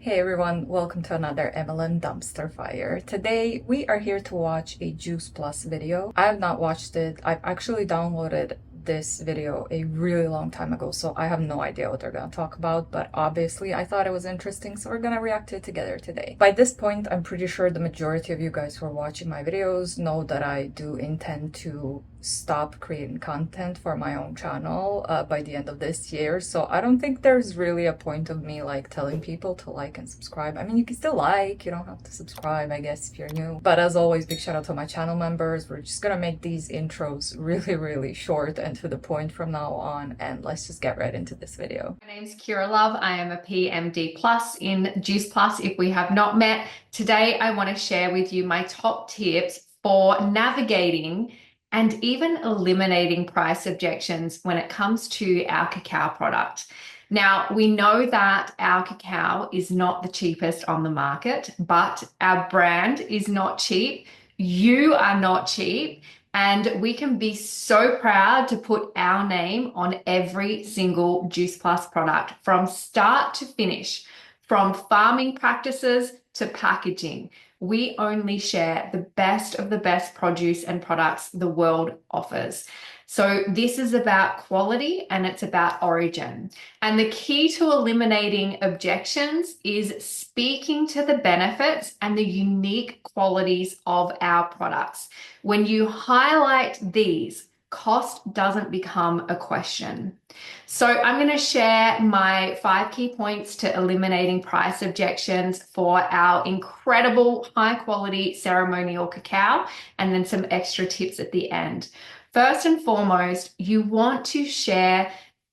Hey everyone, welcome to another MLM dumpster fire. Today we are here to watch a juiceplus video. I have not watched it. I've actually downloaded this video a really long time ago, so I have no idea what they're gonna talk about, but obviously I thought it was interesting, so we're gonna react to it together today. By this point, I'm pretty sure the majority of you guys who are watching my videos know that I do intend to stop creating content for my own channel by the end of this year, so I don't think there's really a point of me like telling people to like and subscribe. I mean, you can still like, you don't have to subscribe, I guess, if you're new. But as always, big shout out to my channel members. We're just gonna make these intros really short and to the point from now on, and let's just get right into this video. My name is Kira Love. I am a PMD Plus in Juice Plus if we have not met. Today I want to share with you my top tips for navigating and even eliminating price objections when it comes to our cacao product. Now, we know that our cacao is not the cheapest on the market, but our brand is not cheap. You are not cheap. And we can be so proud to put our name on every single Juice Plus product from start to finish, from farming practices to packaging. We only share the best of the best produce and products the world offers. So this is about quality and it's about origin. And the key to eliminating objections is speaking to the benefits and the unique qualities of our products. When you highlight these, cost doesn't become a question. So I'm going to share my 5 key points to eliminating price objections for our incredible high quality ceremonial cacao, and then some extra tips at the end. First and foremost, you want to share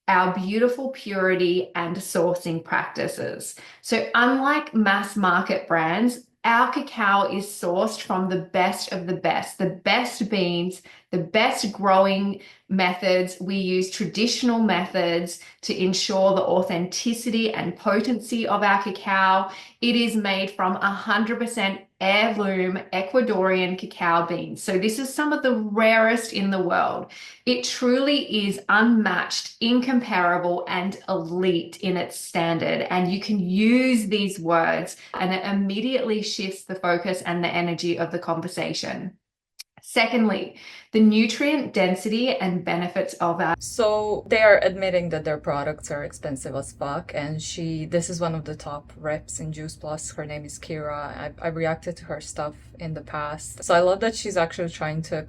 our beautiful purity and sourcing practices. So unlike mass market brands, our cacao is sourced from the best of the best beans, the best growing methods. We use traditional methods to ensure the authenticity and potency of our cacao. It is made from 100% heirloom Ecuadorian cacao beans. So this is some of the rarest in the world. It truly is unmatched, incomparable, and elite in its standard. And you can use these words and it immediately shifts the focus and the energy of the conversation. Secondly, the nutrient density and benefits of our... So they are admitting that their products are expensive as fuck, and this is one of the top reps in Juice Plus. Her name is Kira. I reacted to her stuff in the past. So I love that she's actually trying to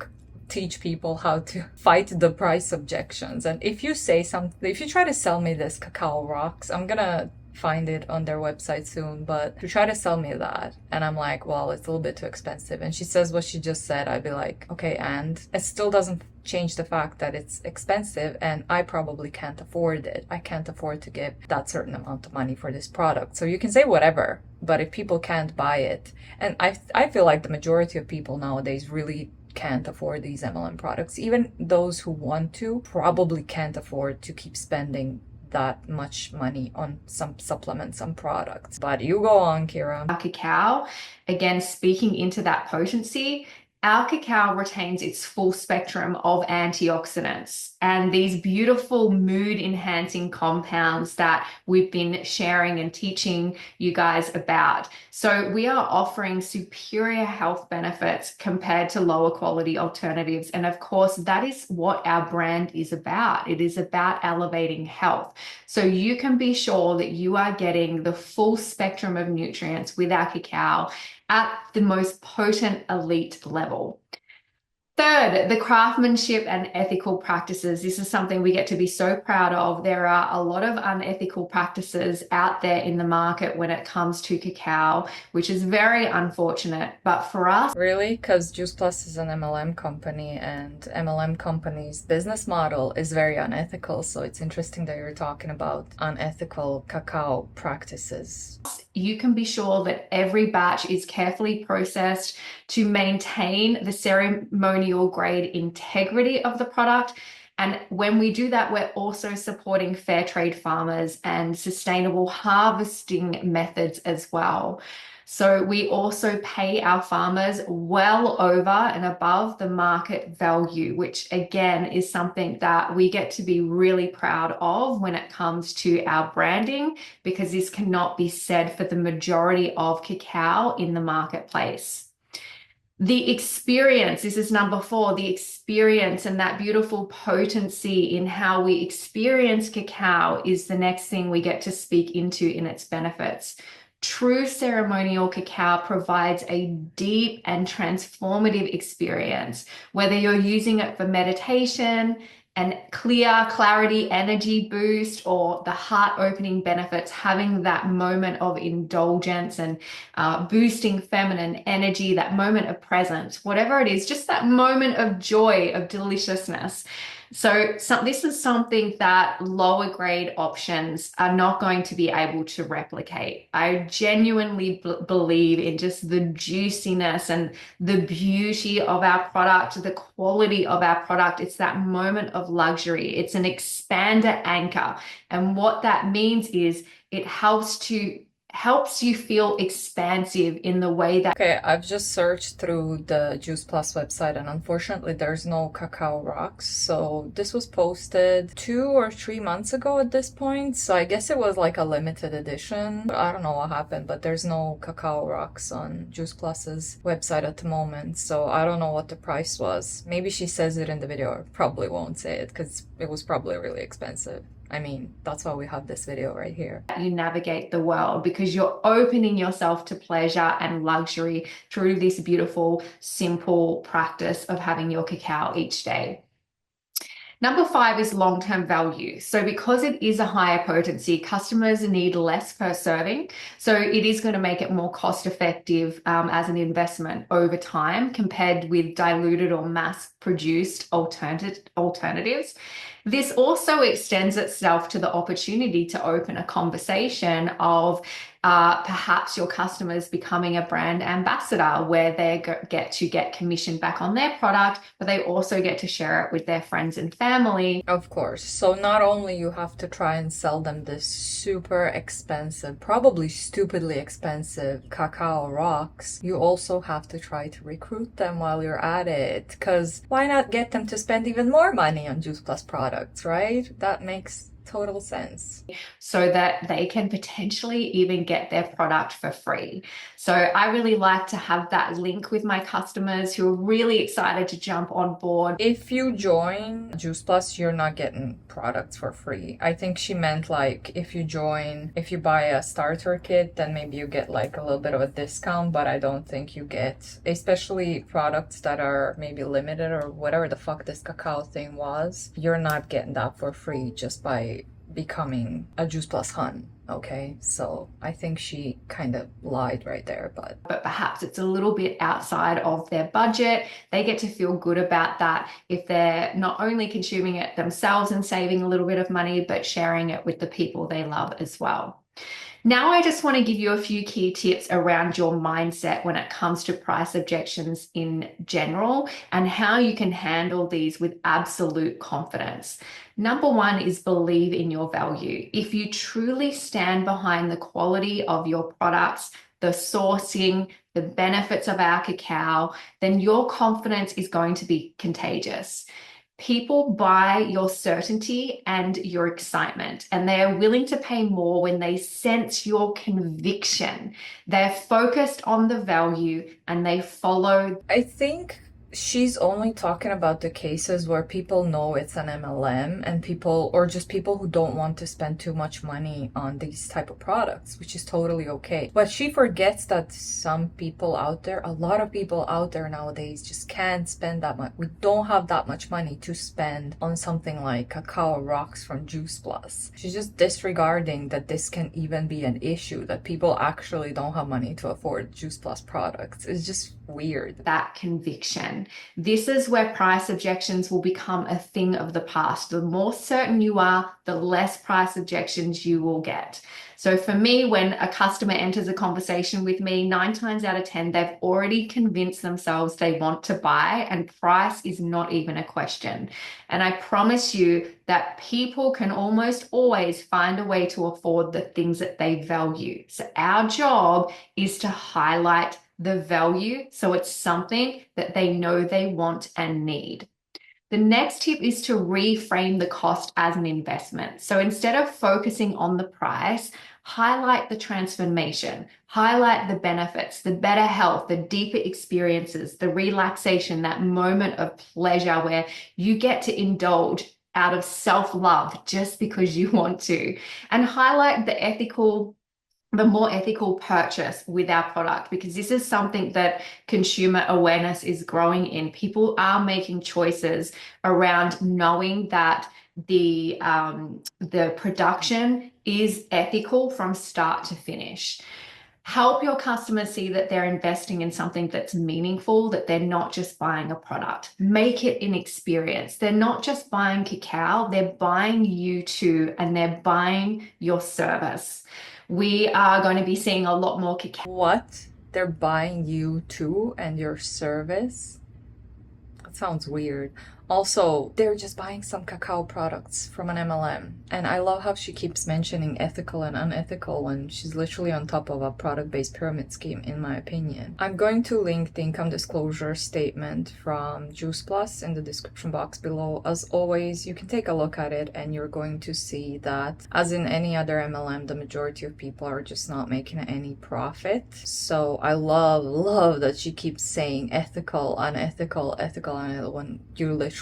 teach people how to fight the price objections. And if you say something, if you try to sell me this cacao rocks, I'm gonna find it on their website soon, but to try to sell me that and I'm like, well, it's a little bit too expensive, and she says what she just said, I'd be like, okay, and it still doesn't change the fact that it's expensive and I probably can't afford it. I can't afford to give that certain amount of money for this product. So you can say whatever, but if people can't buy it, and I feel like the majority of people nowadays really can't afford these MLM products. Even those who want to probably can't afford to keep spending that much money on some supplements, some products. But you go on, Kira. Our cacao, again, speaking into that potency, our cacao retains its full spectrum of antioxidants and these beautiful mood enhancing compounds that we've been sharing and teaching you guys about. So we are offering superior health benefits compared to lower quality alternatives. And of course, that is what our brand is about. It is about elevating health. So you can be sure that you are getting the full spectrum of nutrients with our cacao at the most potent elite level. Third, the craftsmanship and ethical practices. This is something we get to be so proud of. There are a lot of unethical practices out there in the market when it comes to cacao, which is very unfortunate. But for us... Really? Because Juice Plus is an MLM company, and MLM company's business model is very unethical. So it's interesting that you're talking about unethical cacao practices. You can be sure that every batch is carefully processed to maintain the ceremonial grade integrity of the product. And when we do that, we're also supporting fair trade farmers and sustainable harvesting methods as well. So we also pay our farmers well over and above the market value, which again is something that we get to be really proud of when it comes to our branding, because this cannot be said for the majority of cacao in the marketplace. The experience, this is number 4, the experience and that beautiful potency in how we experience cacao is the next thing we get to speak into in its benefits. True ceremonial cacao provides a deep and transformative experience, whether you're using it for meditation and clarity, energy boost, or the heart-opening benefits, having that moment of indulgence and boosting feminine energy, that moment of presence, whatever it is, just that moment of joy, of deliciousness. So this is something that lower grade options are not going to be able to replicate. I genuinely believe in just the juiciness and the beauty of our product, the quality of our product. It's that moment of luxury. It's an expander anchor. And what that means is it helps you feel expansive in the way that... Okay, I've just searched through the juiceplus website and unfortunately there's no cacao rocks. So this was posted 2 or 3 months ago at this point. So I guess it was like a limited edition. I don't know what happened, but there's no cacao rocks on juiceplus's website at the moment. So I don't know what the price was. Maybe she says it in the video. I probably won't say it because it was probably really expensive. I mean, that's why we have this video right here. You navigate the world, because you're opening yourself to pleasure and luxury through this beautiful, simple practice of having your cacao each day. Number 5 is long-term value. So because it is a higher potency, customers need less per serving. So it is going to make it more cost-effective as an investment over time compared with diluted or mass-produced alternatives. This also extends itself to the opportunity to open a conversation of perhaps your customers becoming a brand ambassador, where they get to get commission back on their product, but they also get to share it with their friends and family. Of course. So not only you have to try and sell them this super expensive, probably stupidly expensive cacao rocks, you also have to try to recruit them while you're at it. Because why not get them to spend even more money on juiceplus products, right? That makes total sense. So that they can potentially even get their product for free. So I really like to have that link with my customers who are really excited to jump on board. If you join juiceplus, you're not getting products for free. I think she meant like if you buy a starter kit, then maybe you get like a little bit of a discount, but I don't think you get, especially products that are maybe limited or whatever the fuck this cacao thing was, you're not getting that for free just by becoming a juiceplus hun. Okay, so I think she kind of lied right there, but perhaps it's a little bit outside of their budget. They get to feel good about that if they're not only consuming it themselves and saving a little bit of money, but sharing it with the people they love as well. Now I just want to give you a few key tips around your mindset when it comes to price objections in general and how you can handle these with absolute confidence. Number 1 is believe in your value. If you truly stand behind the quality of your products, the sourcing, the benefits of our cacao, then your confidence is going to be contagious. People buy your certainty and your excitement, and they are willing to pay more when they sense your conviction. They're focused on the value and they follow. I think she's only talking about the cases where people know it's an MLM and people who don't want to spend too much money on these type of products, which is totally okay. But she forgets that some people out there, a lot of people out there nowadays just can't spend that much. We don't have that much money to spend on something like cacao rocks from juiceplus. She's just disregarding that this can even be an issue, that people actually don't have money to afford juiceplus products. It's just weird. That conviction. again. This is where price objections will become a thing of the past. The more certain you are, the less price objections you will get. So for me, when a customer enters a conversation with me, 9 times out of 10, they've already convinced themselves they want to buy, and price is not even a question. And I promise you that people can almost always find a way to afford the things that they value. So our job is to highlight the value so it's something that they know they want and need. The next tip is to reframe the cost as an investment. So instead of focusing on the price, highlight the transformation, highlight the benefits, the better health, the deeper experiences, the relaxation, that moment of pleasure where you get to indulge out of self-love just because you want to, and highlight the more ethical purchase with our product, because this is something that consumer awareness is growing in. People are making choices around knowing that the production is ethical from start to finish. Help your customers see that they're investing in something that's meaningful, that they're not just buying a product. Make it an experience. They're not just buying cacao, they're buying you too, and they're buying your service. We are going to be seeing a lot more cacao. What? They're buying you too and your service? That sounds weird. Also, they're just buying some cacao products from an MLM. And I love how she keeps mentioning ethical and unethical when she's literally on top of a product-based pyramid scheme, in my opinion. I'm going to link the income disclosure statement from juiceplus in the description box below. As always, you can take a look at it and you're going to see that, as in any other MLM, the majority of people are just not making any profit. So I love that she keeps saying ethical, unethical, ethical, unethical, when you're literally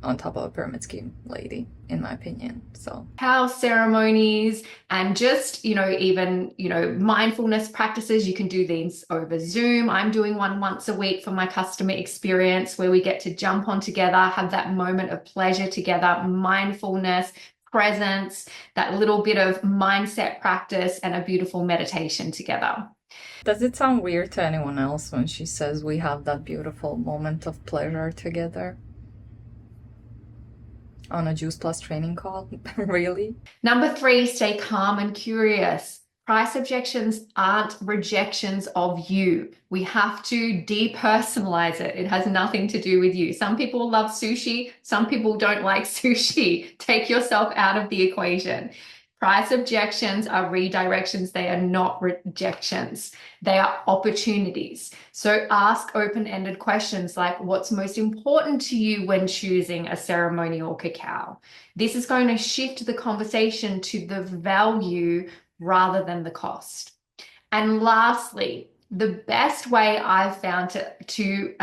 on top of a pyramid scheme, lady, in my opinion. So house ceremonies and just, even, mindfulness practices. You can do these over Zoom. I'm doing one once a week for my customer experience where we get to jump on together, have that moment of pleasure together, mindfulness, presence, that little bit of mindset practice, and a beautiful meditation together. Does it sound weird to anyone else when she says we have that beautiful moment of pleasure together on a juiceplus training call? Really? Number 3, stay calm and curious. Price objections aren't rejections of you. We have to depersonalize it. It has nothing to do with you. Some people love sushi. Some people don't like sushi. Take yourself out of the equation. Price objections are redirections. They are not rejections. They are opportunities. So ask open-ended questions like, what's most important to you when choosing a ceremonial cacao? This is going to shift the conversation to the value rather than the cost. And lastly, the best way I've found to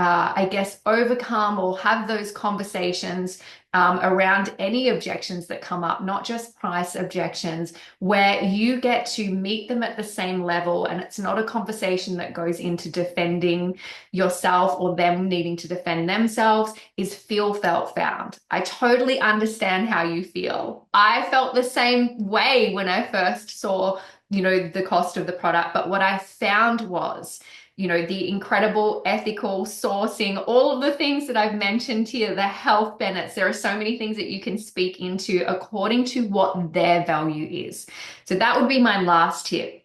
overcome or have those conversations around any objections that come up, not just price objections, where you get to meet them at the same level and it's not a conversation that goes into defending yourself or them needing to defend themselves, is feel, felt, found. I totally understand how you feel. I felt the same way when I first saw the cost of the product. But what I found was, the incredible ethical sourcing, all of the things that I've mentioned here, the health benefits. There are so many things that you can speak into according to what their value is. So that would be my last tip.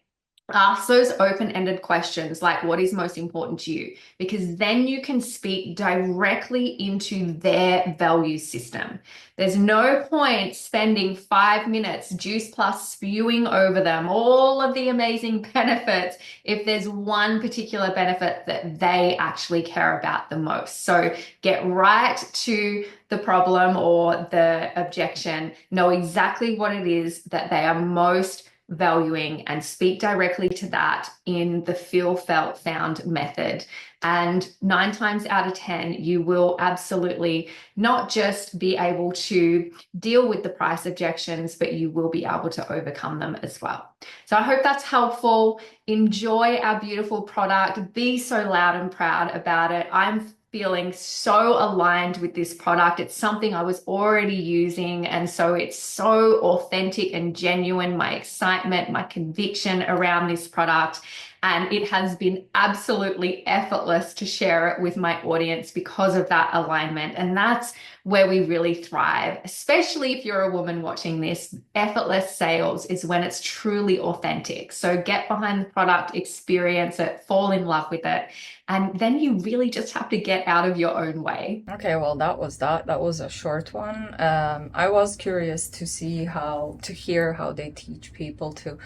Ask those open-ended questions like, what is most important to you? Because then you can speak directly into their value system. There's no point spending 5 minutes juiceplus spewing over them all of the amazing benefits if there's one particular benefit that they actually care about the most. So get right to the problem or the objection, know exactly what it is that they are most valuing and speak directly to that in the feel, felt, found method. And 9 times out of 10, you will absolutely not just be able to deal with the price objections, but you will be able to overcome them as well. So I hope that's helpful. Enjoy our beautiful product. Be so loud and proud about it. I'm feeling so aligned with this product. It's something I was already using, and so it's so authentic and genuine, my excitement, my conviction around this product. And it has been absolutely effortless to share it with my audience because of that alignment. And that's where we really thrive, especially if you're a woman watching this. Effortless sales is when it's truly authentic. So get behind the product, experience it, fall in love with it. And then you really just have to get out of your own way. Okay, well, that was that. That was a short one. I was curious to hear how they teach people to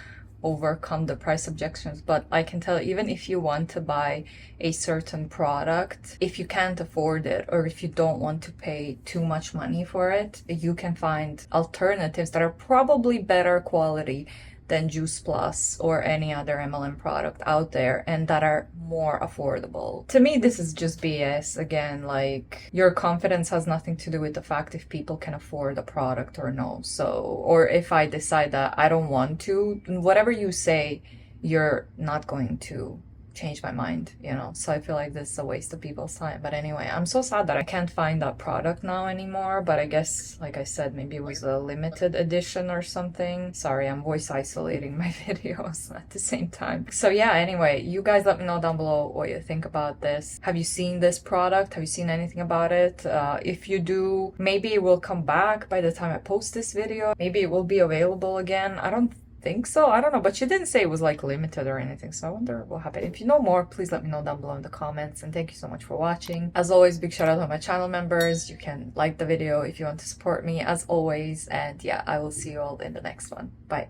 overcome the price objections, but I can tell, even if you want to buy a certain product, if you can't afford it or if you don't want to pay too much money for it, you can find alternatives that are probably better quality than juiceplus or any other MLM product out there, and that are more affordable. To me, this is just BS. Again, like, your confidence has nothing to do with the fact if people can afford a product or no. So, or if I decide that I don't want to, whatever you say, you're not going to change my mind, you know. So I feel like this is a waste of people's time. But anyway, I'm so sad that I can't find that product now anymore, but I guess, like I said, maybe it was a limited edition or something. Sorry, I'm voice isolating my videos at the same time. So yeah, anyway, you guys let me know down below what you think about this. Have you seen this product? Have you seen anything about it? If you do, maybe it will come back by the time I post this video. Maybe it will be available again. I don't think so. I don't know, but she didn't say it was like limited or anything, so I wonder what happened. If you know more, please let me know down below in the comments, and thank you so much for watching. As always, big shout out to my channel members. You can like the video if you want to support me, as always, and yeah, I will see you all in the next one. Bye.